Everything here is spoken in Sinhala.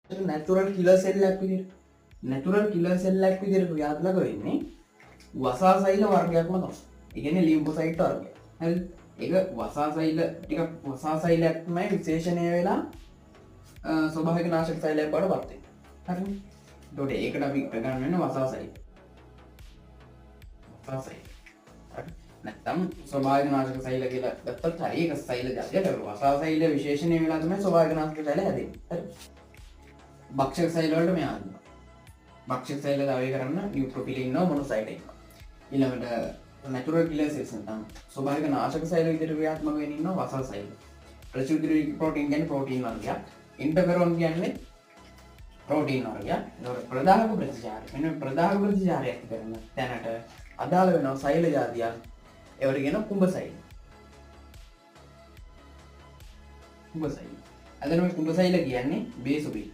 නැතුරල් කිලර් සෙල් එකක් විදිහට නැතුරල් කිලර් සෙල් එකක් විදිහට ක්‍රියාත්මක වෙන්නේ වසා සෛල වර්ගයක්ම තමයි. ඒ කියන්නේ ලිම්ෆොසයිට් වර්ගය. හරිද? ඒක වසා සෛල ටිකක් වසා සෛලයක්මයි විශේෂණය වෙලා ස්වභාවික නාශක සෛලයක් බවට පත් වෙනවා. හරිද? එතකොට ඒකට අපි ගන්න වෙන වසා සෛල. වසා සෛල. හරි. නැත්තම් ස්වභාවික නාශක සෛල කියලා ගත්තත් හරි ඒක සෛල જાතියක්. වසා සෛල විශේෂණය වෙලා තමයි ස්වභාවික නාශක සෛල හැදෙන්නේ. හරි. භක්ෂක සෛල වලට මෙයා හදනවා. භක්ෂක සෛල දාවේ කරන්න නියුට්‍රොෆිල් ඉන්නවා මොනොසයිට් ඉන්නවා. ඊළඟට නැචරල් කිලර් සෙල්ස් නැත්නම් ස්වභාවික නාශක සෛල විදිහට ක්‍රියාත්මක වෙමින් ඉන්නවා වසා සෛල. රෙසිඩුවරි ප්‍රෝටීන් කියන්නේ ප්‍රෝටීන් වර්ගයක්. ඉන්ටර්ෆෙරෝන් කියන්නේ ප්‍රෝටීන් වර්ගයක්. ඒතකොට ප්‍රදාහක ප්‍රතිචාරය. මෙන්න ප්‍රදාහක ප්‍රතිචාරයක් කරන තැනට අදාළ වෙනවා සෛල જાතියක්. ඒවට කියන කුඹ සෛල. කුඹ සෛල. අද මේ කුඹ සෛල කියන්නේ බේසුබි.